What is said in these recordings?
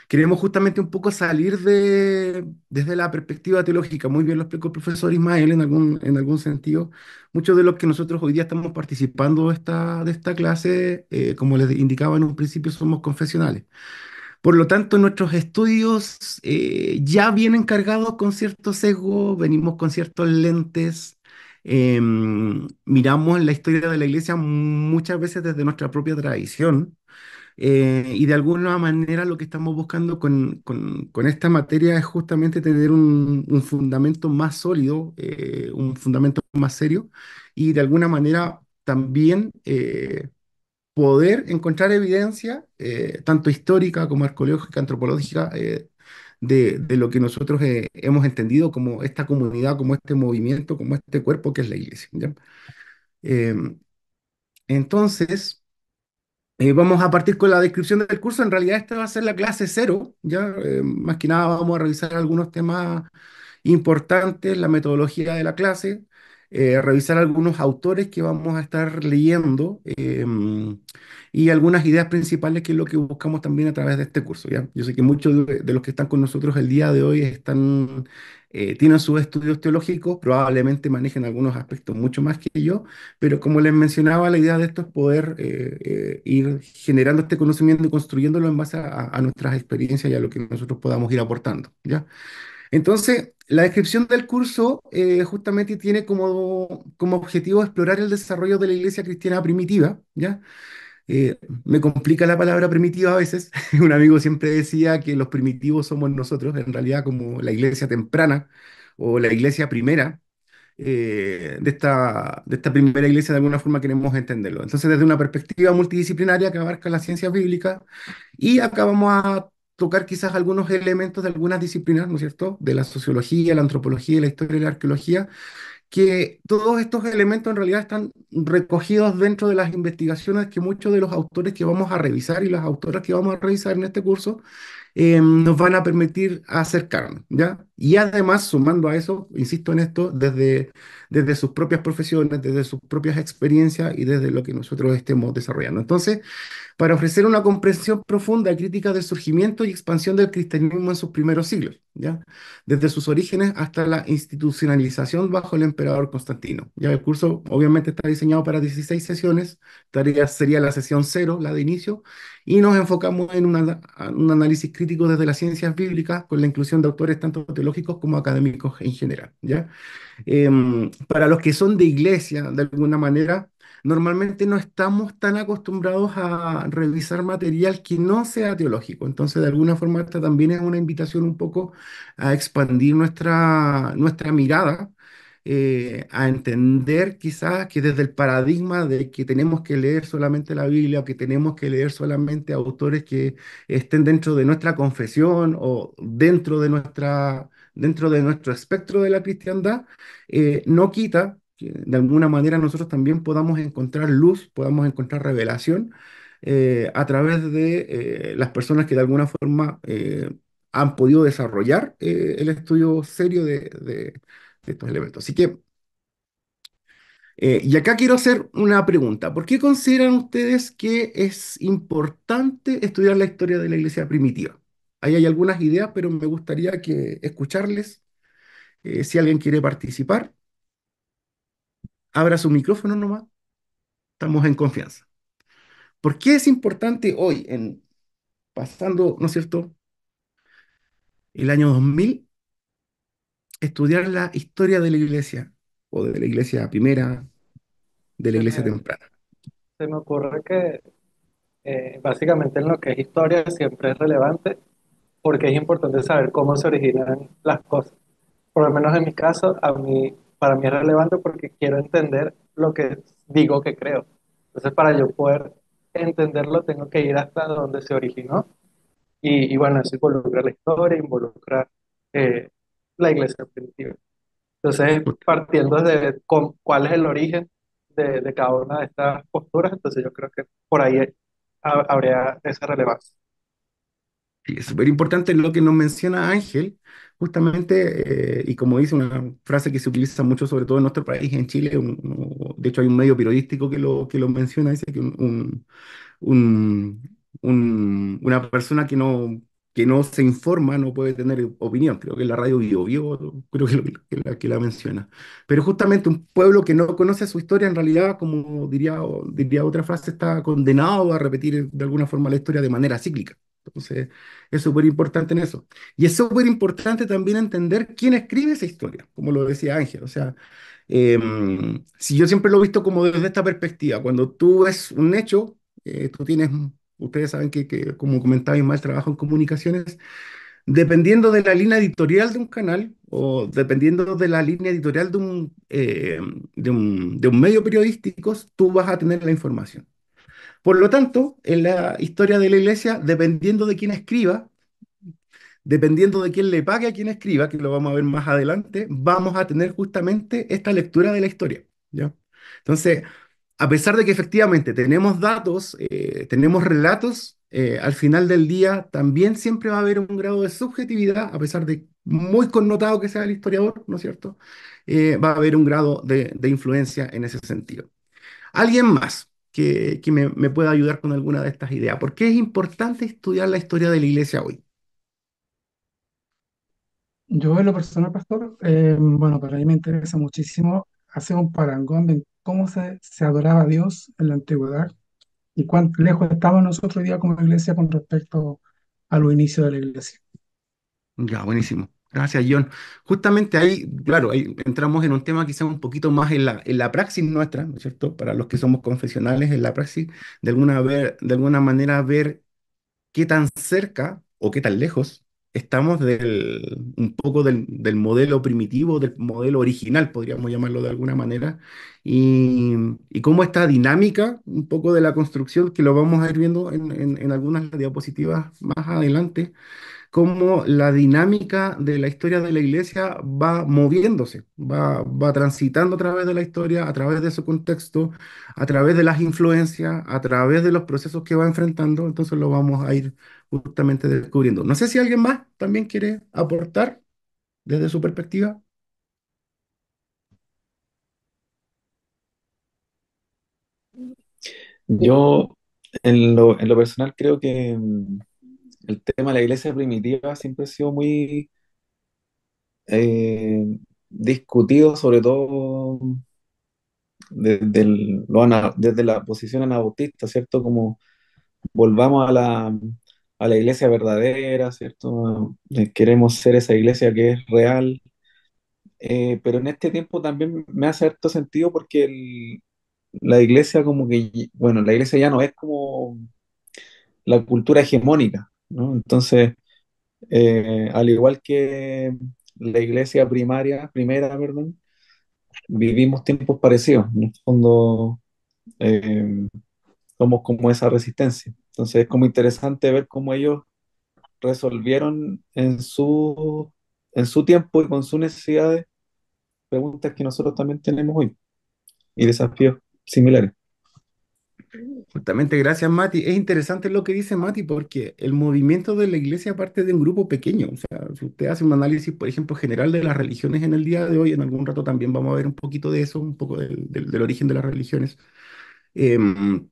queremos justamente un poco salir desde la perspectiva teológica. Muy bien lo explicó el profesor Ismael en algún sentido. Muchos de los que nosotros hoy día estamos participando de esta clase, como les indicaba en un principio, somos confesionales. Por lo tanto, nuestros estudios ya vienen cargados con cierto sesgo, venimos con ciertos lentes, miramos la historia de la iglesia muchas veces desde nuestra propia tradición, y de alguna manera lo que estamos buscando con esta materia es justamente tener un fundamento más sólido, un fundamento más serio, y de alguna manera también poder encontrar evidencia, tanto histórica como arqueológica, antropológica, de lo que nosotros hemos entendido como esta comunidad, como este movimiento, como este cuerpo que es la iglesia, ¿ya? Em, entonces, vamos a partir con la descripción del curso. En realidad esta va a ser la clase cero, ¿ya? Más que nada vamos a revisar algunos temas importantes, la metodología de la clase, revisar algunos autores que vamos a estar leyendo, y algunas ideas principales que es lo que buscamos también a través de este curso, ¿ya? Yo sé que muchos de los que están con nosotros el día de hoy tienen sus estudios teológicos, probablemente manejen algunos aspectos mucho más que yo, pero como les mencionaba, la idea de esto es poder ir generando este conocimiento y construyéndolo en base a nuestras experiencias y a lo que nosotros podamos ir aportando, ¿ya? Entonces, la descripción del curso justamente tiene como objetivo explorar el desarrollo de la iglesia cristiana primitiva, ¿ya? Me complica la palabra primitiva a veces. Un amigo siempre decía que los primitivos somos nosotros, en realidad como la iglesia temprana o la iglesia primera, de esta primera iglesia de alguna forma queremos entenderlo. Entonces, desde una perspectiva multidisciplinaria que abarca las ciencias bíblicas, y acá vamos a tocar quizás algunos elementos de algunas disciplinas, ¿no es cierto? De la sociología, la antropología, la historia y la arqueología, que todos estos elementos en realidad están recogidos dentro de las investigaciones que muchos de los autores que vamos a revisar y las autoras que vamos a revisar en este curso nos van a permitir acercarnos, ¿ya? Y además, sumando a eso, insisto en esto, desde sus propias profesiones, desde sus propias experiencias y desde lo que nosotros estemos desarrollando. Entonces, para ofrecer una comprensión profunda y crítica del surgimiento y expansión del cristianismo en sus primeros siglos, ¿ya? Desde sus orígenes hasta la institucionalización bajo el emperador Constantino. Ya el curso obviamente está diseñado para 16 sesiones, sería la sesión cero, la de inicio, y nos enfocamos en un análisis crítico desde las ciencias bíblicas con la inclusión de autores tanto teológicos como académicos en general, ¿ya? Para los que son de iglesia, de alguna manera, normalmente no estamos tan acostumbrados a revisar material que no sea teológico. Entonces, de alguna forma, esta también es una invitación un poco a expandir nuestra mirada, a entender quizás que desde el paradigma de que tenemos que leer solamente la Biblia o que tenemos que leer solamente autores que estén dentro de nuestra confesión o dentro de nuestro espectro de la cristiandad, no quita que de alguna manera nosotros también podamos encontrar luz, podamos encontrar revelación a través de las personas que de alguna forma han podido desarrollar el estudio serio de estos elementos. Así que, y acá quiero hacer una pregunta. ¿Por qué consideran ustedes que es importante estudiar la historia de la iglesia primitiva? Ahí hay algunas ideas, pero me gustaría escucharles. Si alguien quiere participar, abra su micrófono nomás. Estamos en confianza. ¿Por qué es importante hoy, pasando, ¿no es cierto?, el año 2000, estudiar la historia de la iglesia, o de la iglesia primera, de la Se iglesia me, temprana? se me ocurre que básicamente en lo que es historia siempre es relevante porque es importante saber cómo se originan las cosas. Por lo menos en mi caso, para mí es relevante porque quiero entender lo que digo que creo. Entonces, para yo poder entenderlo, tengo que ir hasta donde se originó. Y bueno, eso involucra la historia, involucra eh, la iglesia primitiva. Entonces, partiendo de cuál es el origen de cada una de estas posturas, entonces yo creo que por ahí habría esa relevancia. Sí, es súper importante lo que nos menciona Ángel, justamente, y como dice una frase que se utiliza mucho, sobre todo en nuestro país, en Chile, de hecho hay un medio periodístico que lo menciona, dice que una persona que no que no se informa no puede tener opinión. Creo que la radio Bio Bio, creo que la menciona. Pero justamente un pueblo que no conoce su historia, en realidad, como diría otra frase, está condenado a repetir de alguna forma la historia de manera cíclica. Entonces, es súper importante en eso. Y es súper importante también entender quién escribe esa historia, como lo decía Ángel. O sea, si yo siempre lo he visto como desde esta perspectiva, cuando tú ves un hecho, tú tienes, ustedes saben como comentaba Ismael, trabajo en comunicaciones, dependiendo de la línea editorial de un canal o dependiendo de la línea editorial de un medio periodístico, tú vas a tener la información. Por lo tanto, en la historia de la iglesia, dependiendo de quién escriba, dependiendo de quién le pague a quien escriba, que lo vamos a ver más adelante, vamos a tener justamente esta lectura de la historia, ¿ya? Entonces, a pesar de que efectivamente tenemos datos, tenemos relatos, al final del día también siempre va a haber un grado de subjetividad, a pesar de muy connotado que sea el historiador, ¿no es cierto? Va a haber un grado de influencia en ese sentido. ¿Alguien más que me pueda ayudar con alguna de estas ideas? ¿Por qué es importante estudiar la historia de la iglesia hoy? Yo en lo personal, pastor, bueno, para mí me interesa muchísimo hacer un parangón de cómo se adoraba a Dios en la antigüedad y cuán lejos estamos nosotros hoy día como iglesia con respecto a los inicios de la iglesia. Ya, buenísimo. Gracias, John. Justamente ahí, claro, ahí entramos en un tema quizás un poquito más en la praxis nuestra, ¿no es cierto? Para los que somos confesionales, en la praxis, de alguna manera ver qué tan cerca o qué tan lejos estamos un poco del modelo primitivo, del modelo original, podríamos llamarlo de alguna manera, y cómo esta dinámica, un poco de la construcción, que lo vamos a ir viendo en algunas diapositivas más adelante, cómo la dinámica de la historia de la iglesia va moviéndose, va transitando a través de la historia, a través de su contexto, a través de las influencias, a través de los procesos que va enfrentando. Entonces lo vamos a ir justamente descubriendo. No sé si alguien más también quiere aportar desde su perspectiva. Yo, en lo personal, creo que el tema de la iglesia primitiva siempre ha sido muy eh, discutido, sobre todo desde la posición anabautista, ¿cierto? Como volvamos a la iglesia verdadera, ¿cierto? Queremos ser esa iglesia que es real, pero en este tiempo también me hace harto sentido porque la iglesia como que, bueno, la iglesia ya no es como la cultura hegemónica, ¿no? Entonces, al igual que la iglesia primera, perdón, vivimos tiempos parecidos. En el fondo, eh, somos como esa resistencia. Entonces, es como interesante ver cómo ellos resolvieron en su tiempo y con sus necesidades preguntas que nosotros también tenemos hoy y desafíos similares. Justamente, gracias, Mati. Es interesante lo que dice Mati porque el movimiento de la iglesia parte de un grupo pequeño. O sea, si usted hace un análisis, por ejemplo, general de las religiones en el día de hoy, en algún rato también vamos a ver un poquito de eso, un poco del origen de las religiones. Em,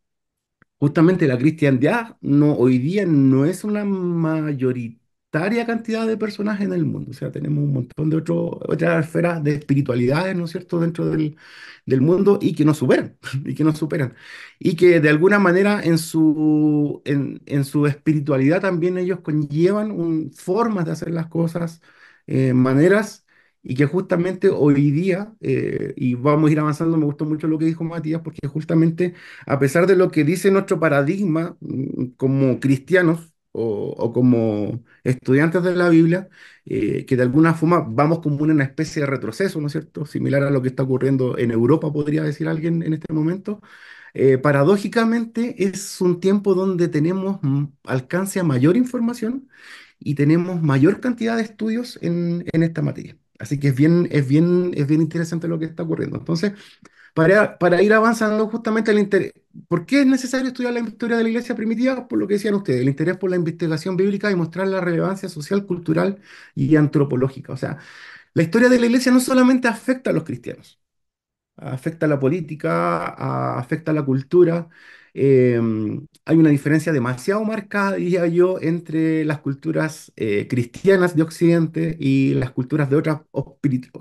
Justamente la cristiandad hoy día no es una mayoritaria cantidad de personas en el mundo. O sea, tenemos un montón de otras esferas de espiritualidades, ¿no es cierto?, dentro del mundo y que nos superan, y que nos superan. Y que de alguna manera en su espiritualidad también ellos conllevan formas de hacer las cosas, maneras. Y que justamente hoy día, y vamos a ir avanzando, me gustó mucho lo que dijo Matías, porque justamente a pesar de lo que dice nuestro paradigma como cristianos o como estudiantes de la Biblia, que de alguna forma vamos como en una especie de retroceso, ¿no es cierto? Similar a lo que está ocurriendo en Europa, podría decir alguien en este momento. Paradójicamente es un tiempo donde tenemos alcance a mayor información y tenemos mayor cantidad de estudios en esta materia. Así que es bien interesante lo que está ocurriendo. Entonces, para ir avanzando justamente el interés. ¿Por qué es necesario estudiar la historia de la iglesia primitiva? Por lo que decían ustedes, el interés por la investigación bíblica y mostrar la relevancia social, cultural y antropológica. O sea, la historia de la iglesia no solamente afecta a los cristianos, afecta a la política, afecta a la cultura, eh, hay una diferencia demasiado marcada, diría yo, entre las culturas cristianas de Occidente y las culturas de otras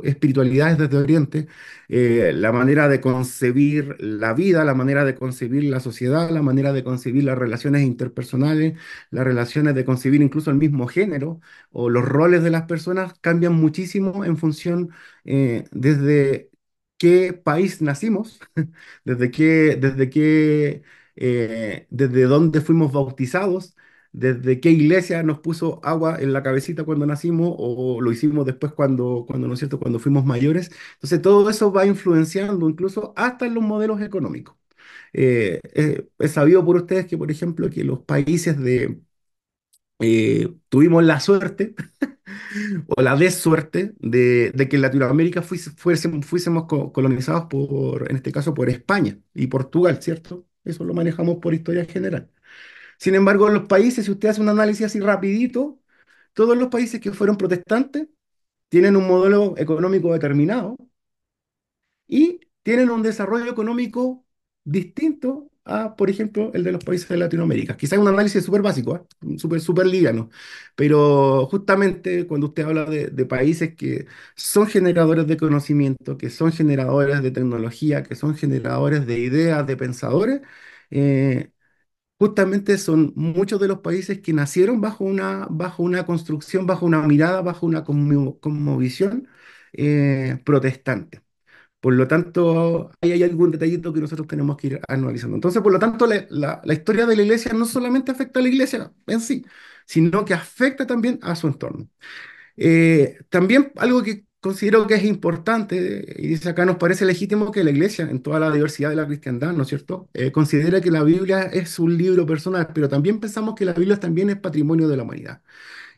espiritualidades desde Oriente. La manera de concebir la vida, la manera de concebir la sociedad, la manera de concebir las relaciones interpersonales, las relaciones de concebir incluso el mismo género o los roles de las personas cambian muchísimo en función desde qué país nacimos, desde dónde fuimos bautizados, desde qué iglesia nos puso agua en la cabecita cuando nacimos o lo hicimos después ¿no es cierto?, cuando fuimos mayores. Entonces todo eso va influenciando incluso hasta en los modelos económicos. Es sabido por ustedes que, por ejemplo, que los países tuvimos la suerte o la desuerte de que en Latinoamérica fuésemos colonizados en este caso, por España y Portugal, ¿cierto? Eso lo manejamos por historia general. Sin embargo, en los países, si usted hace un análisis así rapidito, todos los países que fueron protestantes tienen un modelo económico determinado y tienen un desarrollo económico distinto a, por ejemplo, el de los países de Latinoamérica. Quizás un análisis súper básico, súper liviano, pero justamente cuando usted habla de países que son generadores de conocimiento, que son generadores de tecnología, que son generadores de ideas, de pensadores, eh, justamente son muchos de los países que nacieron bajo una construcción, bajo una mirada, bajo una cosmovisión protestante. Por lo tanto, ahí hay algún detallito que nosotros tenemos que ir analizando. Entonces, por lo tanto, la historia de la iglesia no solamente afecta a la iglesia en sí, sino que afecta también a su entorno. También algo que considero que es importante, y dice acá, nos parece legítimo que la iglesia, en toda la diversidad de la cristiandad, ¿no es cierto?, considera que la Biblia es un libro personal, pero también pensamos que la Biblia también es patrimonio de la humanidad.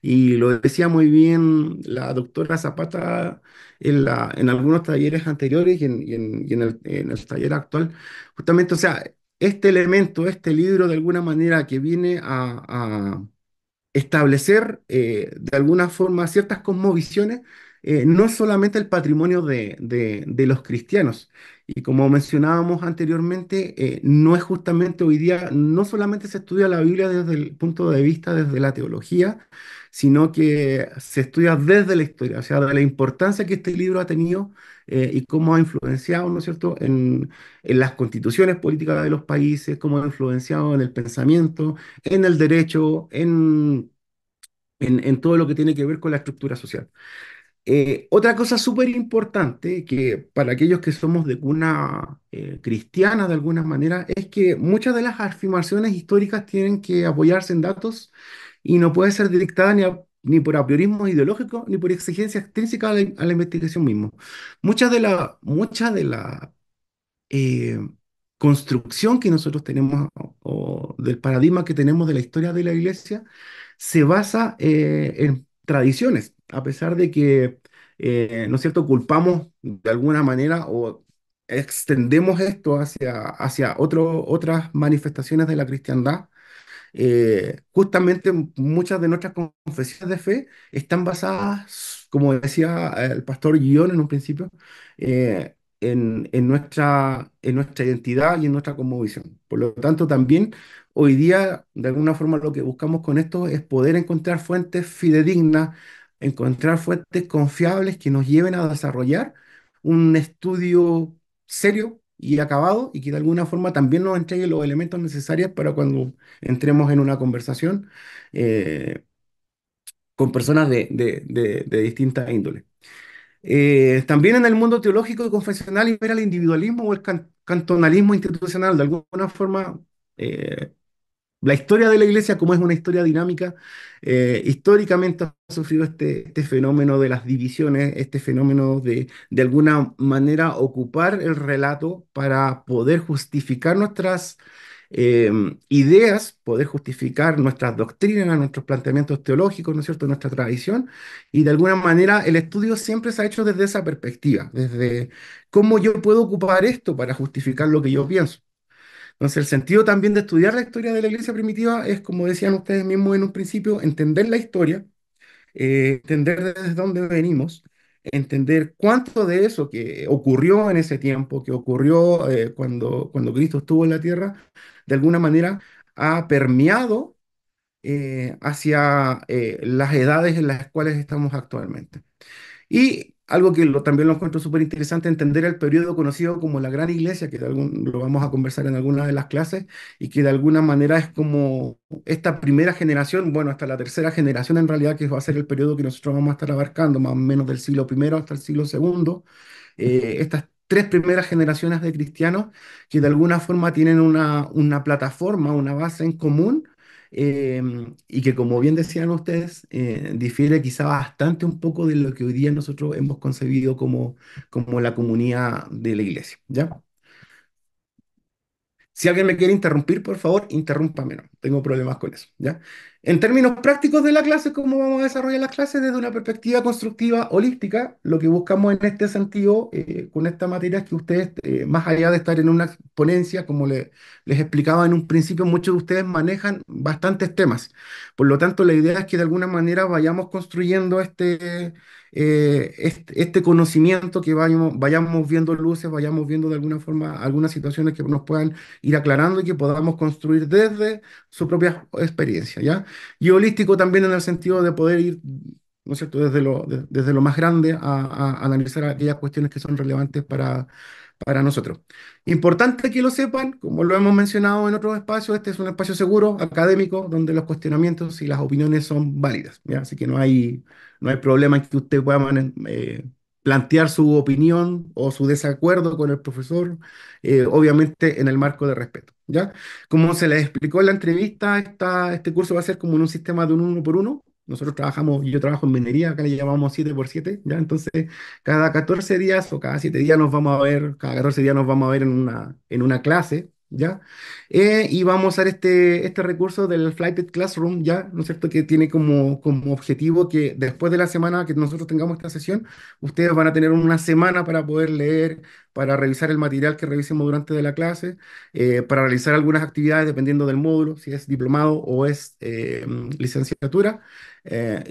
Y lo decía muy bien la doctora Zapata en algunos talleres anteriores y en el taller actual. Justamente, o sea, este elemento, este libro, de alguna manera que viene a establecer de alguna forma ciertas cosmovisiones, no es solamente el patrimonio de los cristianos. Y como mencionábamos anteriormente, no es justamente hoy día, no solamente se estudia la Biblia desde el punto de vista, desde la teología, sino que se estudia desde la historia, o sea, de la importancia que este libro ha tenido y cómo ha influenciado, ¿no es cierto?, en las constituciones políticas de los países, cómo ha influenciado en el pensamiento, en el derecho, en todo lo que tiene que ver con la estructura social. Otra cosa súper importante que para aquellos que somos de cuna cristiana de alguna manera es que muchas de las afirmaciones históricas tienen que apoyarse en datos y no puede ser dictada ni por apriorismo ideológico ni por exigencia extrínseca a la investigación misma. Mucha de la eh, construcción que nosotros tenemos o del paradigma que tenemos de la historia de la iglesia se basa en tradiciones, a pesar de que, ¿no es cierto?, culpamos de alguna manera o extendemos esto hacia otras manifestaciones de la cristiandad. Justamente muchas de nuestras confesiones de fe están basadas, como decía el pastor Guión en un principio, en nuestra identidad y en nuestra cosmovisión. Por lo tanto, también hoy día, de alguna forma, lo que buscamos con esto es poder encontrar fuentes fidedignas, encontrar fuentes confiables que nos lleven a desarrollar un estudio serio y acabado y que de alguna forma también nos entregue los elementos necesarios para cuando entremos en una conversación eh, con personas de distintas índoles. También en el mundo teológico y confesional impera el individualismo o el cantonalismo institucional. De alguna forma, eh, la historia de la iglesia, como es una historia dinámica, históricamente ha sufrido este fenómeno de las divisiones, este fenómeno de alguna manera ocupar el relato para poder justificar nuestras eh, ideas, poder justificar nuestras doctrinas, nuestros planteamientos teológicos, ¿no es cierto?, nuestra tradición, y de alguna manera el estudio siempre se ha hecho desde esa perspectiva, desde cómo yo puedo ocupar esto para justificar lo que yo pienso. Entonces, el sentido también de estudiar la historia de la iglesia primitiva es, como decían ustedes mismos en un principio, entender la historia, entender desde dónde venimos, entender cuánto de eso que ocurrió en ese tiempo, que ocurrió cuando Cristo estuvo en la tierra, de alguna manera ha permeado hacia las edades en las cuales estamos actualmente. Y algo que también lo encuentro súper interesante, entender el periodo conocido como la Gran Iglesia, que lo vamos a conversar en alguna de las clases, y que de alguna manera es como esta primera generación, bueno, hasta la tercera generación en realidad, que va a ser el periodo que nosotros vamos a estar abarcando, más o menos del siglo primero hasta el siglo segundo, estas tres primeras generaciones de cristianos que de alguna forma tienen una plataforma, una base en común, y que como bien decían ustedes, difiere quizá bastante un poco de lo que hoy día nosotros hemos concebido como la comunidad de la iglesia, ¿ya? Si alguien me quiere interrumpir, por favor, interrúmpame, no tengo problemas con eso, ¿ya? En términos prácticos de la clase, ¿cómo vamos a desarrollar las clases? Desde una perspectiva constructiva holística, lo que buscamos en este sentido, con esta materia, es que ustedes, más allá de estar en una ponencia, como les explicaba en un principio, muchos de ustedes manejan bastantes temas. Por lo tanto, la idea es que de alguna manera vayamos construyendo este conocimiento, que vayamos viendo luces, vayamos viendo de alguna forma algunas situaciones que nos puedan ir aclarando y que podamos construir desde su propia experiencia, ¿ya? Y holístico también en el sentido de poder ir, ¿no es cierto?, desde lo más grande a analizar aquellas cuestiones que son relevantes para nosotros. Importante que lo sepan, como lo hemos mencionado en otros espacios, este es un espacio seguro, académico, donde los cuestionamientos y las opiniones son válidas, ¿ya? Así que no hay problema en que usted pueda plantear su opinión o su desacuerdo con el profesor, obviamente en el marco de respeto, ¿ya? Como se les explicó en la entrevista, este curso va a ser como en un sistema de un uno por uno. Nosotros yo trabajo en minería, acá le llamamos 7 por 7, ¿ya? Entonces, cada 14 días o cada 7 días nos vamos a ver, cada 14 días nos vamos a ver en una clase, ¿ya? Y vamos a usar este recurso del Flighted Classroom, ¿ya? ¿No es cierto? Que tiene como objetivo que después de la semana que nosotros tengamos esta sesión, ustedes van a tener una semana para poder leer, para revisar el material que revisemos durante de la clase, para realizar algunas actividades dependiendo del módulo, si es diplomado o es licenciatura,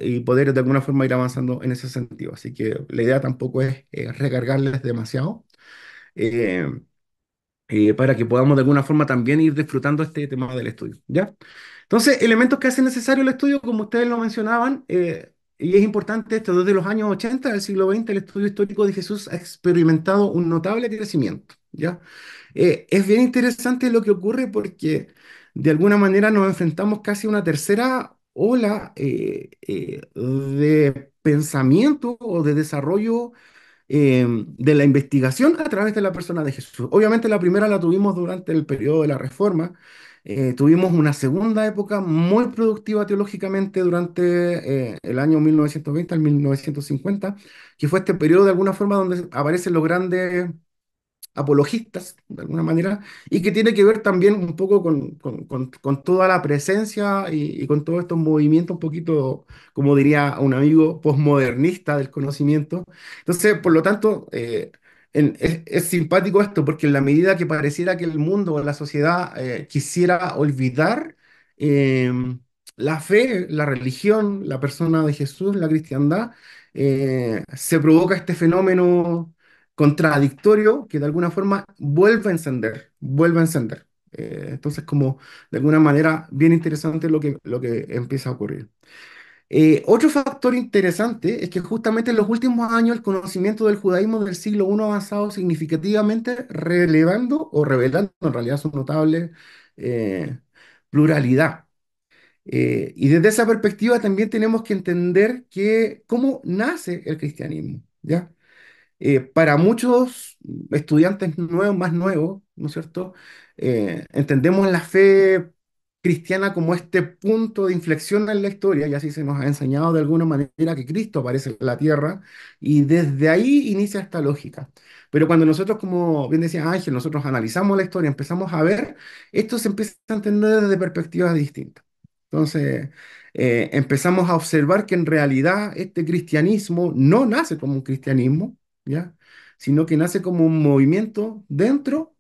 y poder de alguna forma ir avanzando en ese sentido. Así que la idea tampoco es recargarles demasiado, eh, para que podamos de alguna forma también ir disfrutando este tema del estudio, ¿ya? Entonces, elementos que hacen necesario el estudio, como ustedes lo mencionaban, y es importante esto, desde los años 80 del siglo XX, el estudio histórico de Jesús ha experimentado un notable crecimiento, ¿ya? Es bien interesante lo que ocurre porque de alguna manera nos enfrentamos casi a una tercera ola de pensamiento o de desarrollo de la investigación a través de la persona de Jesús. Obviamente la primera la tuvimos durante el periodo de la Reforma. Tuvimos una segunda época muy productiva teológicamente durante el año 1920 al 1950, que fue este periodo de alguna forma donde aparecen los grandes apologistas, de alguna manera, y que tiene que ver también un poco con toda la presencia y con todos estos movimientos un poquito, como diría un amigo, posmodernista del conocimiento. Entonces, por lo tanto, es simpático esto, porque en la medida que pareciera que el mundo o la sociedad quisiera olvidar eh, la fe, la religión, la persona de Jesús, la cristiandad, se provoca este fenómeno contradictorio que de alguna forma vuelve a encender, vuelve a encender. Entonces, como de alguna manera bien interesante lo que empieza a ocurrir. Otro factor interesante es que justamente en los últimos años el conocimiento del judaísmo del siglo I ha avanzado significativamente, relevando o revelando en realidad su notable eh, pluralidad. Y desde esa perspectiva también tenemos que entender cómo nace el cristianismo, ¿ya? Para muchos estudiantes nuevos, más nuevos, ¿no es cierto? Entendemos la fe cristiana como este punto de inflexión en la historia, y así se nos ha enseñado de alguna manera que Cristo aparece en la tierra, y desde ahí inicia esta lógica. Pero cuando nosotros, como bien decía Ángel, nosotros analizamos la historia, empezamos a ver, esto se empieza a entender desde perspectivas distintas. Entonces, empezamos a observar que en realidad este cristianismo no nace como un cristianismo, ¿ya? Sino que nace como un movimiento dentro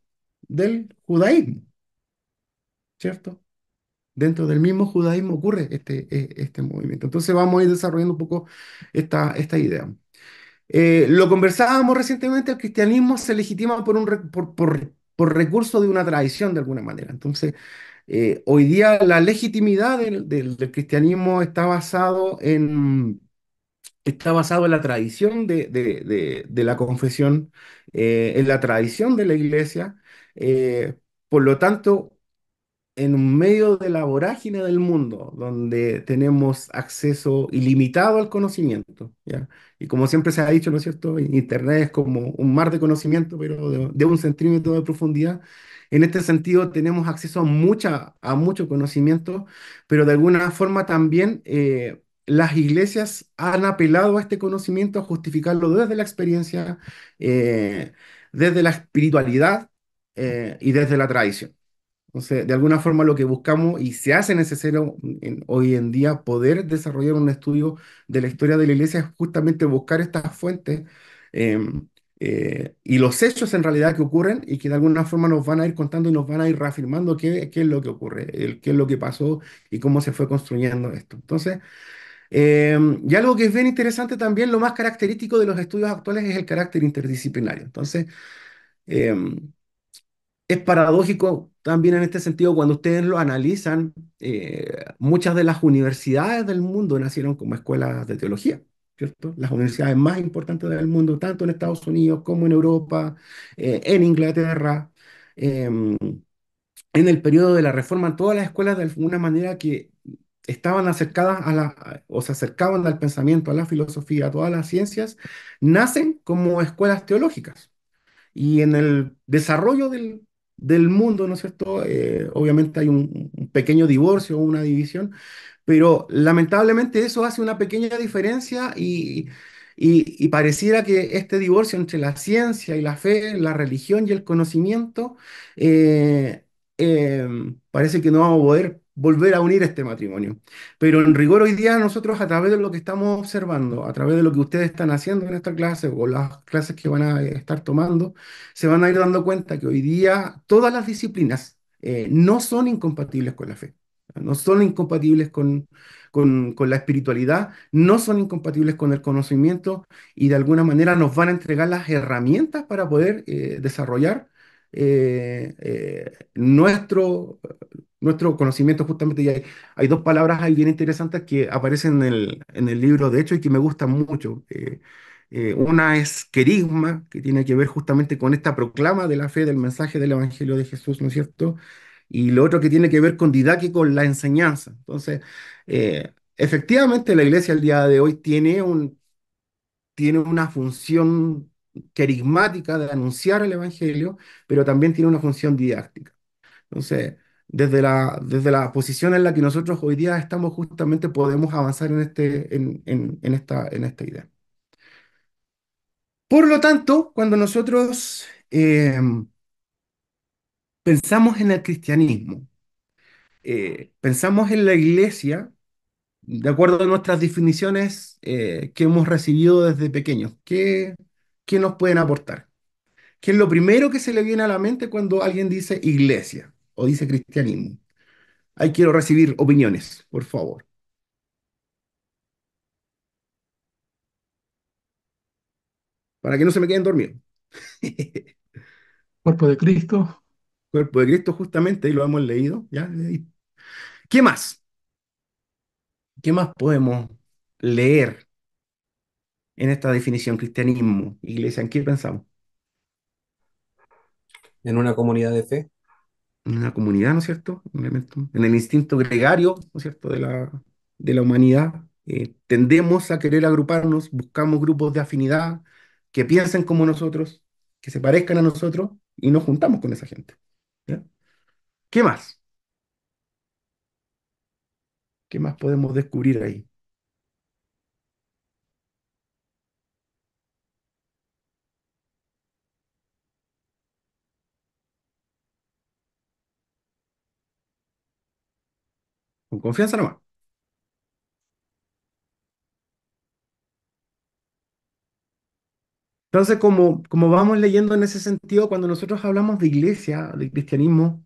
del judaísmo, ¿cierto? Dentro del mismo judaísmo ocurre este movimiento. Entonces vamos a ir desarrollando un poco esta idea. Lo conversábamos recientemente, el cristianismo se legitima por, por recurso de una tradición de alguna manera. Entonces, hoy día la legitimidad del cristianismo está basado en la tradición de la confesión, en la tradición de la iglesia. Por lo tanto, en un medio de la vorágine del mundo, donde tenemos acceso ilimitado al conocimiento, ¿ya? Y como siempre se ha dicho, ¿no es cierto? Internet es como un mar de conocimiento, pero de un centímetro de profundidad. En este sentido, tenemos acceso a mucho conocimiento, pero de alguna forma también las iglesias han apelado a este conocimiento a justificarlo desde la experiencia, eh, desde la espiritualidad y desde la tradición. Entonces, de alguna forma lo que buscamos y se hace necesario hoy en día poder desarrollar un estudio de la historia de la iglesia es justamente buscar estas fuentes em, y los hechos en realidad que ocurren y que de alguna forma nos van a ir contando y nos van a ir reafirmando qué es lo que ocurre, qué es lo que pasó y cómo se fue construyendo esto. Entonces, y algo que es bien interesante también, lo más característico de los estudios actuales es el carácter interdisciplinario. Entonces, em, es paradójico también en este sentido cuando ustedes lo analizan, muchas de las universidades del mundo nacieron como escuelas de teología, ¿cierto? Las universidades más importantes del mundo, tanto en Estados Unidos como en Europa, en Inglaterra, em, en el periodo de la Reforma, todas las escuelas de alguna manera que estaban acercadas o se acercaban al pensamiento, a la filosofía, a todas las ciencias, nacen como escuelas teológicas. Y en el desarrollo del mundo, ¿no es cierto? Obviamente hay un pequeño divorcio, una división, pero lamentablemente eso hace una pequeña diferencia y pareciera que este divorcio entre la ciencia y la fe, la religión y el conocimiento, eh, parece que no vamos a poder volver a unir este matrimonio. Pero en rigor hoy día nosotros a través de lo que estamos observando, a través de lo que ustedes están haciendo en esta clase o las clases que van a estar tomando, se van a ir dando cuenta que hoy día todas las disciplinas no son incompatibles con la fe, no son incompatibles con la espiritualidad, no son incompatibles con el conocimiento y de alguna manera nos van a entregar las herramientas para poder desarrollar nuestro conocimiento justamente. Y hay dos palabras ahí bien interesantes que aparecen en el libro, de hecho, y que me gustan mucho. Una es querigma, que tiene que ver justamente con esta proclama de la fe, del mensaje del Evangelio de Jesús, ¿no es cierto? Y lo otro que tiene que ver con didáctico, con la enseñanza. Entonces, efectivamente, la iglesia al día de hoy tiene una función querigmática de anunciar el Evangelio, pero también tiene una función didáctica. Entonces, desde la posición en la que nosotros hoy día estamos, justamente podemos avanzar en esta idea. Por lo tanto, cuando nosotros pensamos en el cristianismo, pensamos en la iglesia, de acuerdo a nuestras definiciones que hemos recibido desde pequeños, qué nos pueden aportar? ¿Qué es lo primero que se le viene a la mente cuando alguien dice iglesia o dice cristianismo? Ahí quiero recibir opiniones, por favor, para que no se me queden dormidos. Cuerpo de Cristo, Cuerpo de Cristo, justamente, y lo hemos leído, ¿ya? ¿Qué más? ¿Qué más podemos leer en esta definición? Cristianismo, iglesia, ¿en qué pensamos? En una comunidad de fe. En una comunidad, ¿no es cierto? Un elemento. En el instinto gregario, ¿no es cierto?, de la humanidad. Tendemos a querer agruparnos, buscamos grupos de afinidad que piensen como nosotros, que se parezcan a nosotros y nos juntamos con esa gente. ¿Ya? ¿Qué más? ¿Qué más podemos descubrir ahí? Con confianza nomás. Entonces, como vamos leyendo en ese sentido, cuando nosotros hablamos de iglesia, de cristianismo,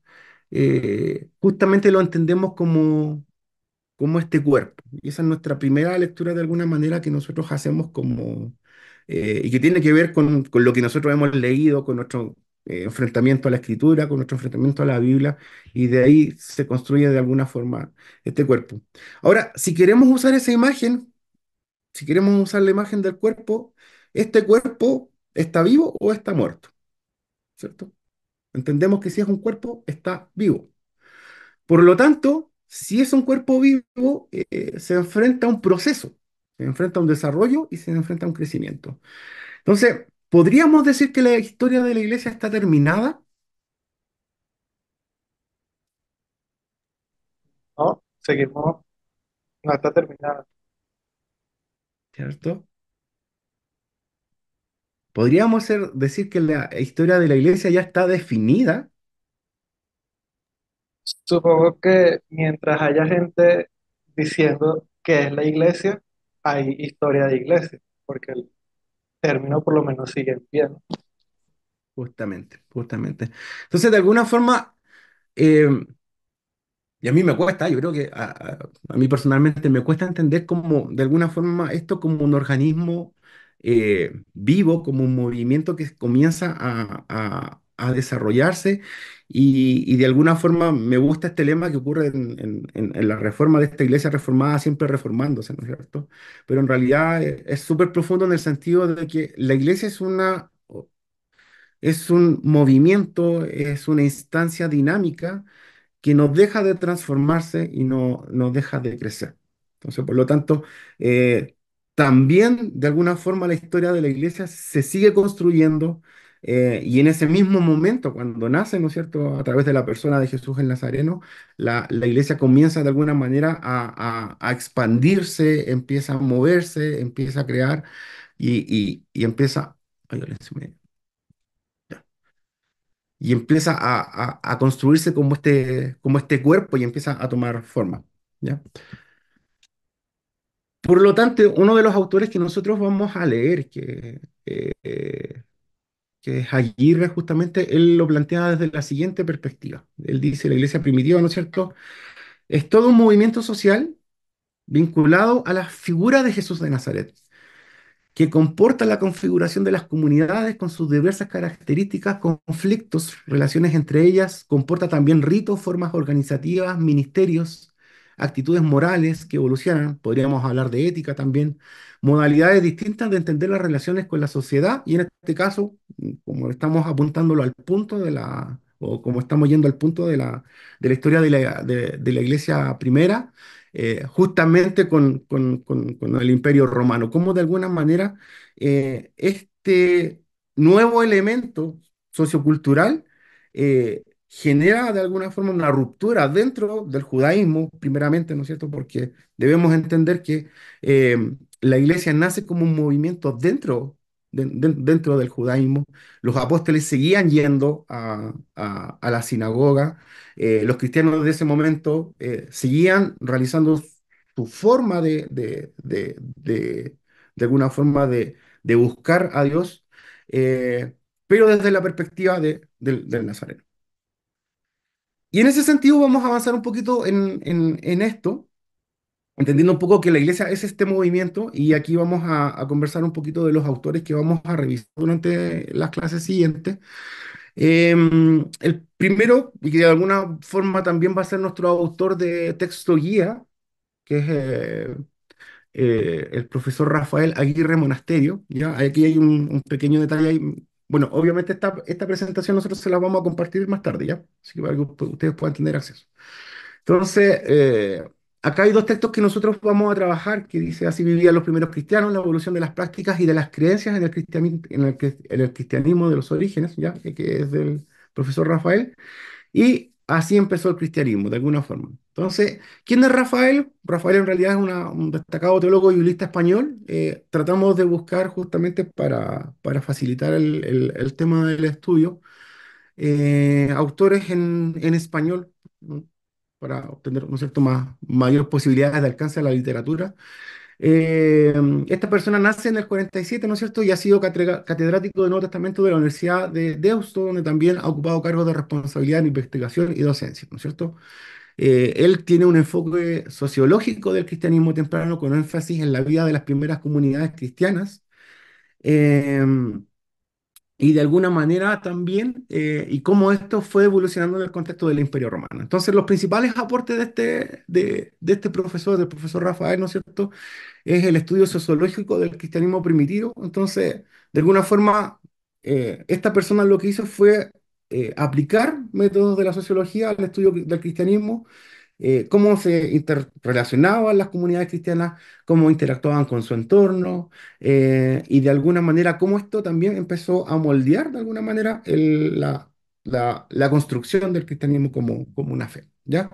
justamente lo entendemos como este cuerpo. Y esa es nuestra primera lectura de alguna manera que nosotros hacemos como, y que tiene que ver con lo que nosotros hemos leído, con nuestro enfrentamiento a la escritura, con nuestro enfrentamiento a la Biblia, y de ahí se construye de alguna forma este cuerpo. Ahora, si queremos usar esa imagen, si queremos usar la imagen del cuerpo, ¿este cuerpo está vivo o está muerto? ¿Cierto? Entendemos que si es un cuerpo, está vivo. Por lo tanto, si es un cuerpo vivo, se enfrenta a un proceso, se enfrenta a un desarrollo y se enfrenta a un crecimiento. Entonces, ¿podríamos decir que la historia de la iglesia está terminada? ¿No? Seguimos, no está terminada. ¿Cierto? ¿Podríamos decir que la historia de la iglesia ya está definida? Supongo que mientras haya gente diciendo que es la iglesia, hay historia de iglesia, porque el término por lo menos sigue en pie, ¿no? Justamente, justamente. Entonces, de alguna forma, eh, y a mí me cuesta, yo creo que a mí personalmente me cuesta entender como, de alguna forma, esto como un organismo vivo, como un movimiento que comienza a desarrollarse y de alguna forma me gusta este lema que ocurre en la reforma de esta iglesia reformada, siempre reformándose, ¿no es cierto? Pero en realidad es súper profundo en el sentido de que la iglesia es un movimiento, es una instancia dinámica que no deja de transformarse y no deja de crecer. Entonces, por lo tanto, también de alguna forma la historia de la iglesia se sigue construyendo y en ese mismo momento, cuando nace, ¿no es cierto?, a través de la persona de Jesús el Nazareno, la iglesia comienza de alguna manera a expandirse, empieza a moverse, empieza a crear y empieza... Ay, ahora se me- y empieza a construirse como este cuerpo y empieza a tomar forma, ¿ya? Por lo tanto, uno de los autores que nosotros vamos a leer, que es Aguirre, justamente, él lo plantea desde la siguiente perspectiva. Él dice, la iglesia primitiva, ¿no es cierto?, es todo un movimiento social vinculado a la figura de Jesús de Nazaret, que comporta la configuración de las comunidades con sus diversas características, conflictos, relaciones entre ellas, comporta también ritos, formas organizativas, ministerios, actitudes morales que evolucionan, podríamos hablar de ética también, modalidades distintas de entender las relaciones con la sociedad y en este caso, como estamos apuntándolo al punto o como estamos yendo al punto de la historia de la iglesia primera, justamente con el Imperio Romano, cómo de alguna manera este nuevo elemento sociocultural genera de alguna forma una ruptura dentro del judaísmo, primeramente, ¿no es cierto? Porque debemos entender que la iglesia nace como un movimiento dentro del judaísmo. Los apóstoles seguían yendo a la sinagoga, los cristianos de ese momento seguían realizando su forma de alguna forma de buscar a Dios, pero desde la perspectiva del Nazareno. Y en ese sentido vamos a avanzar un poquito en esto, entendiendo un poco que la iglesia es este movimiento y aquí vamos a conversar un poquito de los autores que vamos a revisar durante las clases siguientes. El primero, y que de alguna forma también va a ser nuestro autor de texto guía, que es el profesor Rafael Aguirre Monasterio. ¿Ya? Aquí hay un pequeño detalle ahí. Bueno, obviamente esta presentación nosotros se la vamos a compartir más tarde, ¿ya? Así que para que ustedes puedan tener acceso. Entonces, acá hay dos textos que nosotros vamos a trabajar, que dice, así vivían los primeros cristianos, la evolución de las prácticas y de las creencias en el cristianismo, en el cristianismo de los orígenes, ¿ya? Que es del profesor Rafael. Y así empezó el cristianismo, de alguna forma. Entonces, ¿quién es Rafael? Rafael en realidad es un destacado teólogo y biblista español. Tratamos de buscar justamente para facilitar el tema del estudio, autores en español, ¿no? Para obtener, ¿no es cierto?, mayor posibilidades de alcance a la literatura. Eh, Esta persona nace en el 47, ¿no es cierto? Y ha sido catedrático de Nuevo Testamento de la Universidad de Deusto, donde también ha ocupado cargos de responsabilidad en investigación y docencia, ¿no es cierto? Él tiene un enfoque sociológico del cristianismo temprano con énfasis en la vida de las primeras comunidades cristianas em, y de alguna manera también, y cómo esto fue evolucionando en el contexto del Imperio Romano. Entonces, los principales aportes de este profesor, del profesor Rafael, ¿no es cierto?, es el estudio sociológico del cristianismo primitivo. Entonces, de alguna forma, esta persona lo que hizo fue aplicar métodos de la sociología al estudio del cristianismo, cómo se interrelacionaban las comunidades cristianas, cómo interactuaban con su entorno, y de alguna manera cómo esto también empezó a moldear de alguna manera la construcción del cristianismo como una fe, ¿ya?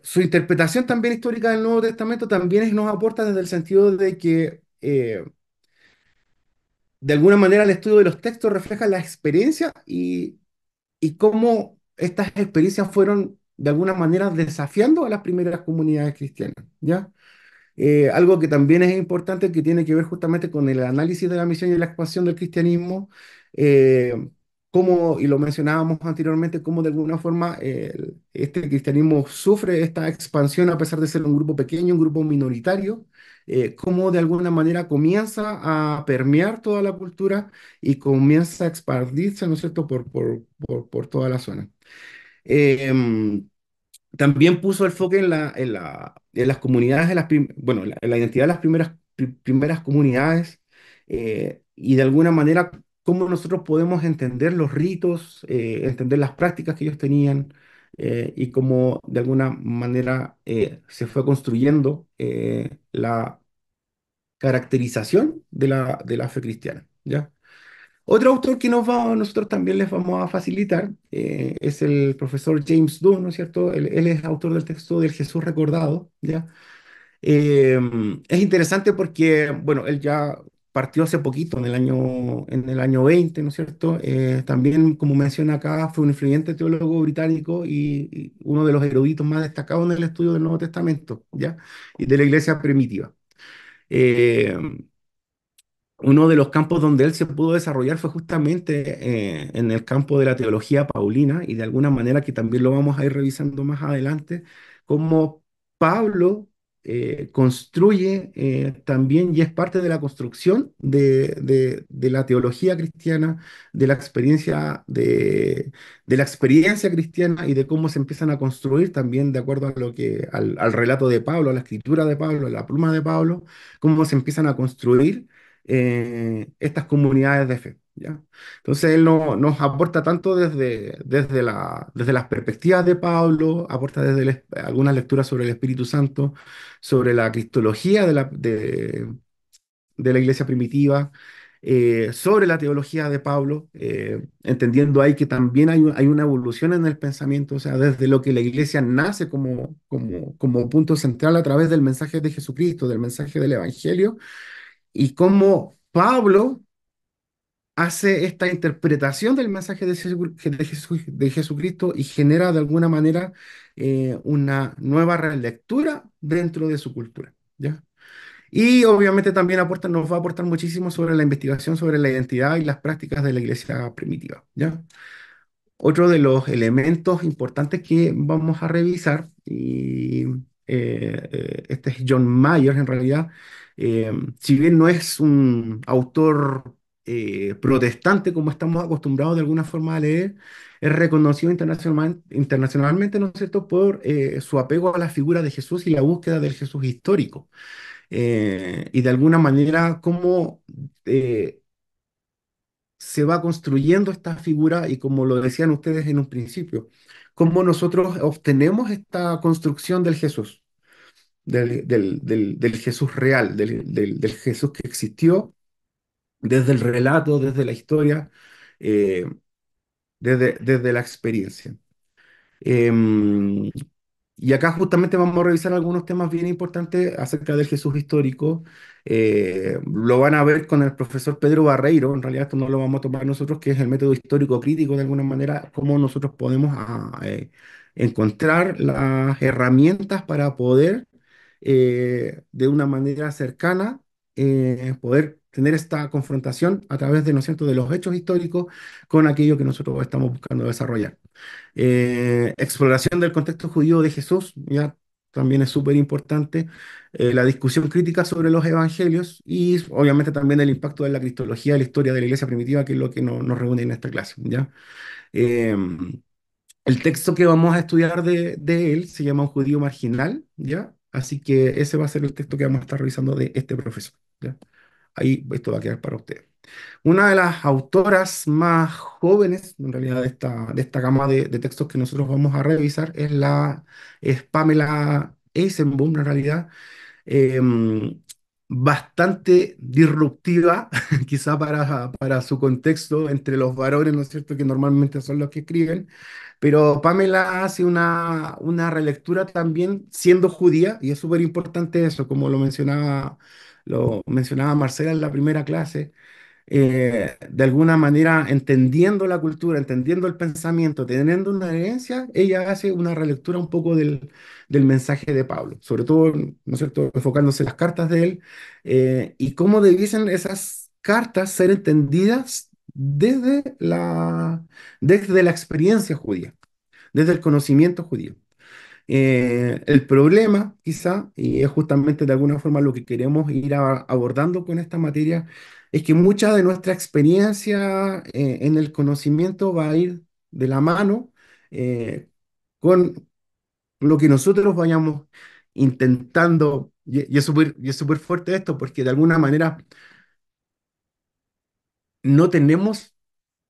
Su interpretación también histórica del Nuevo Testamento también nos aporta desde el sentido de que, de alguna manera, el estudio de los textos refleja la experiencia y cómo estas experiencias fueron de alguna manera desafiando a las primeras comunidades cristianas, ¿ya? Algo que también es importante, que tiene que ver justamente con el análisis de la misión y la expansión del cristianismo, y lo mencionábamos anteriormente, cómo de alguna forma este cristianismo sufre esta expansión a pesar de ser un grupo pequeño, un grupo minoritario, cómo de alguna manera comienza a permear toda la cultura y comienza a expandirse, ¿no es cierto?, por toda la zona. Em, También puso el foco en las comunidades, bueno, en la identidad de las primeras comunidades, y de alguna manera cómo nosotros podemos entender los ritos, entender las prácticas que ellos tenían, y cómo de alguna manera se fue construyendo la caracterización de la fe cristiana, ¿ya? Otro autor que nosotros también les vamos a facilitar, es el profesor James Dunn, ¿no es cierto? Él es autor del texto del Jesús recordado, ¿ya? Eh, es interesante porque, bueno, él ya partió hace poquito, en el año 20, ¿no es cierto? También, como menciona acá, fue un influyente teólogo británico y uno de los eruditos más destacados en el estudio del Nuevo Testamento, ¿ya? Y de la iglesia primitiva. Eh, Uno de los campos donde él se pudo desarrollar fue justamente en el campo de la teología paulina, y de alguna manera que también lo vamos a ir revisando más adelante, cómo Pablo construye también, y es parte de la construcción de la teología cristiana, de la experiencia cristiana, y de cómo se empiezan a construir también de acuerdo al relato de Pablo, a la escritura de Pablo, a la pluma de Pablo, cómo se empiezan a construir estas comunidades de fe, ¿ya? Entonces él nos aporta tanto desde las perspectivas de Pablo, aporta desde algunas lecturas sobre el Espíritu Santo, sobre la cristología de la iglesia primitiva, sobre la teología de Pablo, entendiendo ahí que también hay una evolución en el pensamiento, o sea, desde lo que la iglesia nace como punto central a través del mensaje de Jesucristo, del mensaje del Evangelio, y cómo Pablo hace esta interpretación del mensaje de Jesucristo y genera de alguna manera una nueva relectura dentro de su cultura, ¿ya? Y obviamente también nos va a aportar muchísimo sobre la investigación sobre la identidad y las prácticas de la iglesia primitiva, ¿ya? Otro de los elementos importantes que vamos a revisar, y este es John Myers en realidad, si bien no es un autor protestante como estamos acostumbrados de alguna forma a leer, es reconocido internacionalmente, ¿no es cierto?, por su apego a la figura de Jesús y la búsqueda del Jesús histórico. Y de alguna manera cómo se va construyendo esta figura, y como lo decían ustedes en un principio, cómo nosotros obtenemos esta construcción del Jesús, del Jesús real, del Jesús que existió desde el relato, desde la historia, eh, desde la experiencia. Em, y acá justamente vamos a revisar algunos temas bien importantes acerca del Jesús histórico. Lo van a ver con el profesor Pedro Barreiro, en realidad esto no lo vamos a tomar nosotros, que es el método histórico crítico de alguna manera, cómo nosotros podemos encontrar las herramientas para poder, de una manera cercana, poder tener esta confrontación a través de, ¿no es cierto?, de los hechos históricos con aquello que nosotros estamos buscando desarrollar. Exploración del contexto judío de Jesús, ¿ya? también es súper importante, la discusión crítica sobre los evangelios y obviamente también el impacto de la cristología de la historia de la iglesia primitiva, que es lo que nos reúne en esta clase, ¿ya? Em, el texto que vamos a estudiar de él se llama Un judío marginal, ¿ya? Así que ese va a ser el texto que vamos a estar revisando de este profesor, ¿ya? Ahí esto va a quedar para ustedes. Una de las autoras más jóvenes, en realidad, de esta gama de textos que nosotros vamos a revisar es Pamela Eisenboom, en realidad, em, bastante disruptiva, quizá para su contexto entre los varones, ¿no es cierto?, que normalmente son los que escriben, pero Pamela hace una relectura también siendo judía, y es súper importante eso, como lo mencionaba Marcela en la primera clase, de alguna manera entendiendo la cultura, entendiendo el pensamiento, teniendo una herencia, ella hace una relectura un poco del mensaje de Pablo, sobre todo, ¿no es cierto?, enfocándose en las cartas de él, y cómo debiesen esas cartas ser entendidas desde la experiencia judía, desde el conocimiento judío. El problema, quizá, y es justamente de alguna forma lo que queremos ir abordando con esta materia, es que mucha de nuestra experiencia en el conocimiento va a ir de la mano eh, con lo que nosotros vayamos intentando, y es súper fuerte esto, porque de alguna manera no tenemos,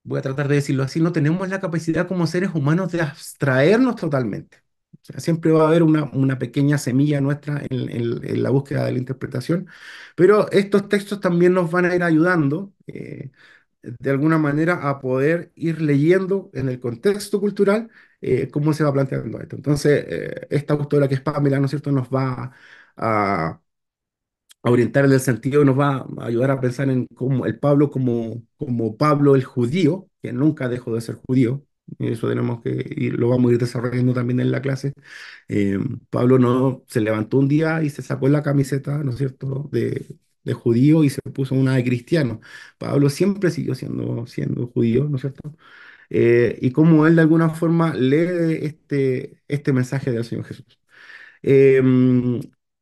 voy a tratar de decirlo así, no tenemos la capacidad como seres humanos de abstraernos totalmente. O sea, siempre va a haber una pequeña semilla nuestra en la búsqueda de la interpretación, pero estos textos también nos van a ir ayudando, de alguna manera, a poder ir leyendo en el contexto cultural cómo se va planteando esto. Entonces, esta autora que es Pamela, ¿no es cierto?, nos va a orientar en el sentido, nos va a ayudar a pensar en cómo el Pablo como Pablo el judío, que nunca dejó de ser judío, y eso tenemos que ir, lo vamos a ir desarrollando también en la clase. Eh, Pablo no se levantó un día y se sacó la camiseta, ¿no es cierto?, de judío y se puso una de cristiano. Pablo siempre siguió siendo judío, ¿no es cierto? Y cómo él de alguna forma lee este mensaje del Señor Jesús. Eh,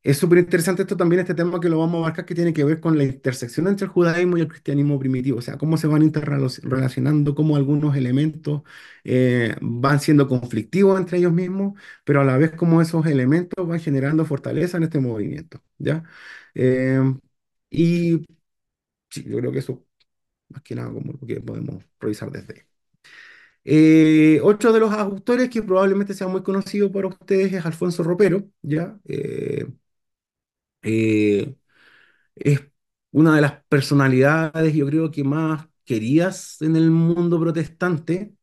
es súper interesante esto también, este tema que lo vamos a marcar, que tiene que ver con la intersección entre el judaísmo y el cristianismo primitivo, o sea, cómo se van interrelacionando, cómo algunos elementos van siendo conflictivos entre ellos mismos, pero a la vez cómo esos elementos van generando fortaleza en este movimiento, ¿ya? Eh, y sí, yo creo que eso, más que nada, como lo que podemos revisar desde ahí. Otro de los autores que probablemente sea muy conocido por ustedes es Alfonso Ropero, ¿ya? Eh, es una de las personalidades, yo creo, que más queridas en el mundo protestante,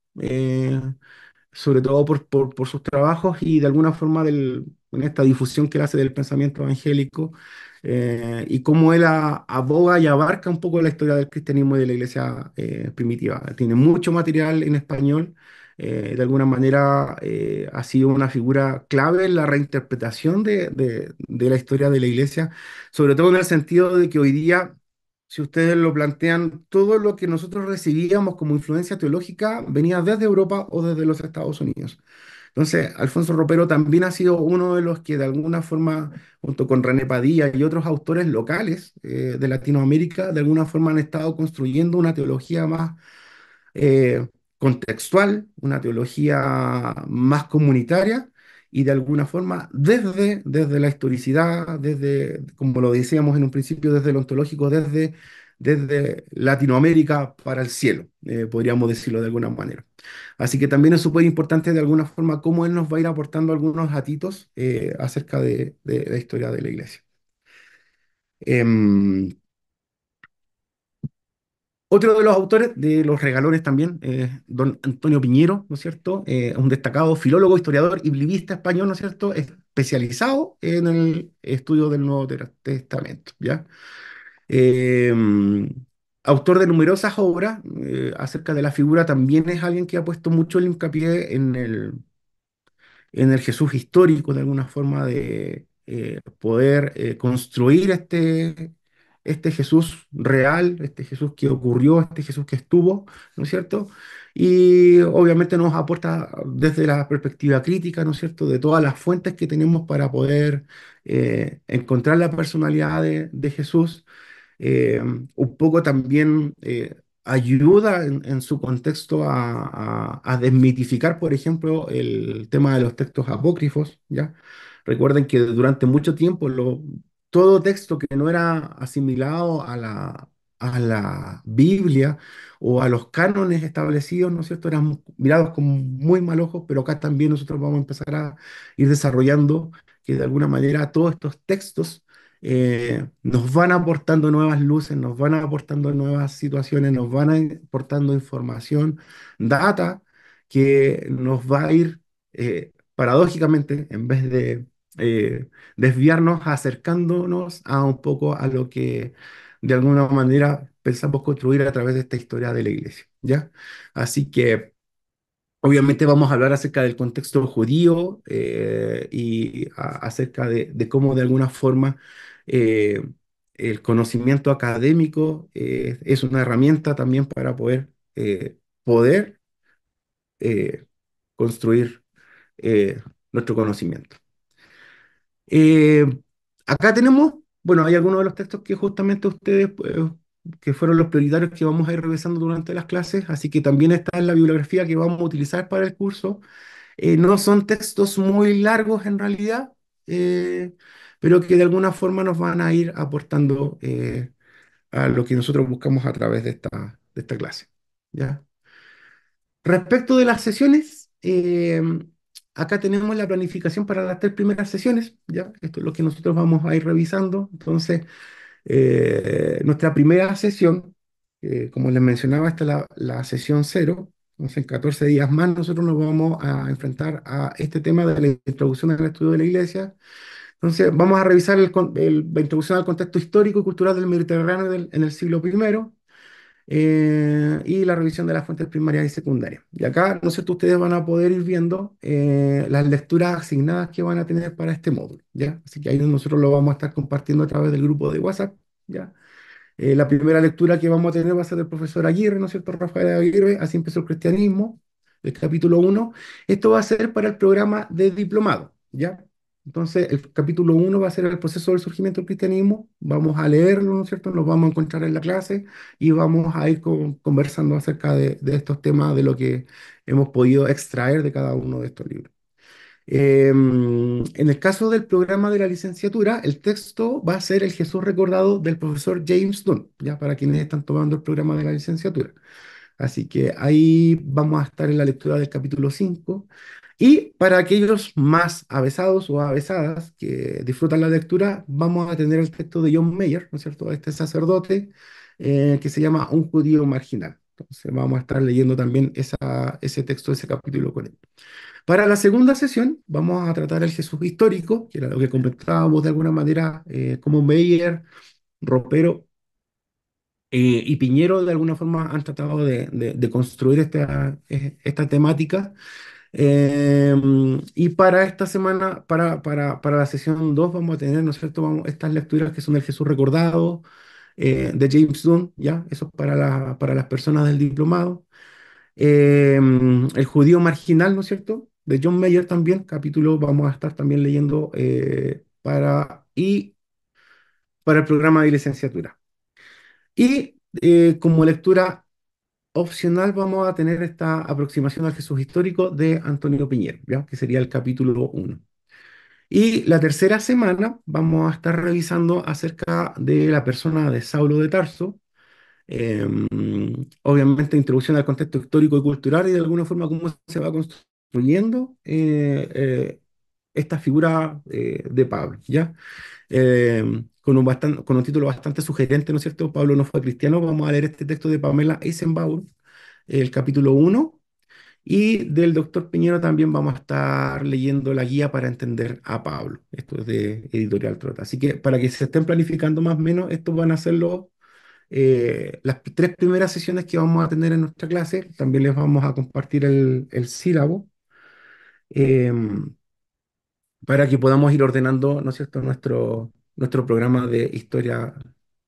sobre todo por sus trabajos y de alguna forma en esta difusión que él hace del pensamiento evangélico, y cómo él aboga y abarca un poco la historia del cristianismo y de la iglesia primitiva. Tiene mucho material en español. De alguna manera ha sido una figura clave en la reinterpretación de la historia de la iglesia, sobre todo en el sentido de que hoy día, si ustedes lo plantean, todo lo que nosotros recibíamos como influencia teológica venía desde Europa o desde los Estados Unidos. Entonces, Alfonso Ropero también ha sido uno de los que de alguna forma, junto con René Padilla y otros autores locales de Latinoamérica, de alguna forma han estado construyendo una teología más contextual, una teología más comunitaria y de alguna forma desde la historicidad, desde, como lo decíamos en un principio, desde lo ontológico, desde Latinoamérica para el cielo, podríamos decirlo de alguna manera. Así que también es súper importante de alguna forma cómo él nos va a ir aportando algunos datitos acerca de la historia de la iglesia. Em, Otro de los autores de los regalones también, don Antonio Piñero, ¿no es cierto? Un destacado filólogo, historiador y biblista español, ¿no es cierto? Especializado en el estudio del Nuevo Testamento, ¿ya? Eh, Autor de numerosas obras acerca de la figura, también es alguien que ha puesto mucho el hincapié en el Jesús histórico, de alguna forma de poder construir este Jesús real, este Jesús que ocurrió, este Jesús que estuvo, ¿no es cierto? Y obviamente nos aporta desde la perspectiva crítica, ¿no es cierto?, de todas las fuentes que tenemos para poder encontrar la personalidad de Jesús. Un poco también ayuda en su contexto a desmitificar, por ejemplo, el tema de los textos apócrifos, ¿ya? Recuerden que durante mucho tiempo todo texto que no era asimilado a la Biblia o a los cánones establecidos, ¿no es cierto?, eran mirados con muy mal ojo, pero acá también nosotros vamos a empezar a ir desarrollando que de alguna manera todos estos textos nos van aportando nuevas luces, nos van aportando nuevas situaciones, nos van aportando información, data que nos va a ir paradójicamente, en vez de desviarnos, acercándonos a un poco a lo que de alguna manera pensamos construir a través de esta historia de la iglesia, ¿ya? Así que obviamente vamos a hablar acerca del contexto judío y acerca de cómo de alguna forma eh, el conocimiento académico es una herramienta también para poder eh, construir nuestro conocimiento. Eh, Acá tenemos, bueno, hay algunos de los textos que justamente ustedes, que fueron los prioritarios que vamos a ir revisando durante las clases, así que también está en la bibliografía que vamos a utilizar para el curso. No son textos muy largos en realidad, eh, pero que de alguna forma nos van a ir aportando a lo que nosotros buscamos a través de esta clase. ¿Ya? Respecto de las sesiones, acá tenemos la planificación para las 3 primeras sesiones. ¿Ya? Esto es lo que nosotros vamos a ir revisando. Entonces, nuestra primera sesión, como les mencionaba, esta es la sesión cero. Entonces, en 14 días más nosotros nos vamos a enfrentar a este tema de la introducción al estudio de la iglesia. Entonces, vamos a revisar la introducción al contexto histórico y cultural del Mediterráneo en el siglo primero y la revisión de las fuentes primarias y secundarias. Y acá, ¿no es cierto?, ustedes van a poder ir viendo las lecturas asignadas que van a tener para este módulo, ¿ya? Así que ahí nosotros lo vamos a estar compartiendo a través del grupo de WhatsApp, ¿ya? La primera lectura que vamos a tener va a ser del profesor Aguirre, ¿no es cierto? Rafael Aguirre, Así empezó el cristianismo, el capítulo uno. Esto va a ser para el programa de diplomado, ¿ya? Entonces, el capítulo uno va a ser el proceso del surgimiento del cristianismo. Vamos a leerlo, ¿no es cierto? Nos vamos a encontrar en la clase y vamos a ir conversando acerca de estos temas, de lo que hemos podido extraer de cada uno de estos libros. En el caso del programa de la licenciatura, el texto va a ser el Jesús recordado del profesor James Dunn, ya para quienes están tomando el programa de la licenciatura. Así que ahí vamos a estar en la lectura del capítulo 5. Y para aquellos más avesados o avesadas que disfrutan la lectura, vamos a tener el texto de John Mayer, ¿no es cierto? Este sacerdote que se llama Un judío marginal. Entonces vamos a estar leyendo también ese texto, ese capítulo con él. Para la segunda sesión vamos a tratar el Jesús histórico, que era lo que comentábamos de alguna manera, como Meyer, Ropero y Piñero de alguna forma han tratado de construir esta temática. Y para esta semana, para la sesión 2 vamos a tener, ¿no es cierto?, estas lecturas que son el Jesús recordado de James Dunn, ¿ya? Eso es para las personas del diplomado. El judío marginal, ¿no es cierto? De John Mayer también, capítulo vamos a estar también leyendo para el programa de licenciatura. Y como lectura opcional vamos a tener esta aproximación al Jesús histórico de Antonio Piñero, ¿ya? Que sería el capítulo uno. Y la tercera semana vamos a estar revisando acerca de la persona de Saulo de Tarso, Em, obviamente introducción al contexto histórico y cultural y de alguna forma cómo se va construyendo esta figura de Pablo, ¿ya? Con un título bastante sugerente, ¿no es cierto? Pablo no fue cristiano. Vamos a leer este texto de Pamela Eisenbauer, el capítulo uno, y del doctor Piñero también vamos a estar leyendo la guía para entender a Pablo. Esto es de Editorial Trota. Así que para que se estén planificando más o menos, estos van a ser las 3 primeras sesiones que vamos a tener en nuestra clase. También les vamos a compartir el sílabo em, para que podamos ir ordenando, ¿no es cierto?, nuestro programa de historia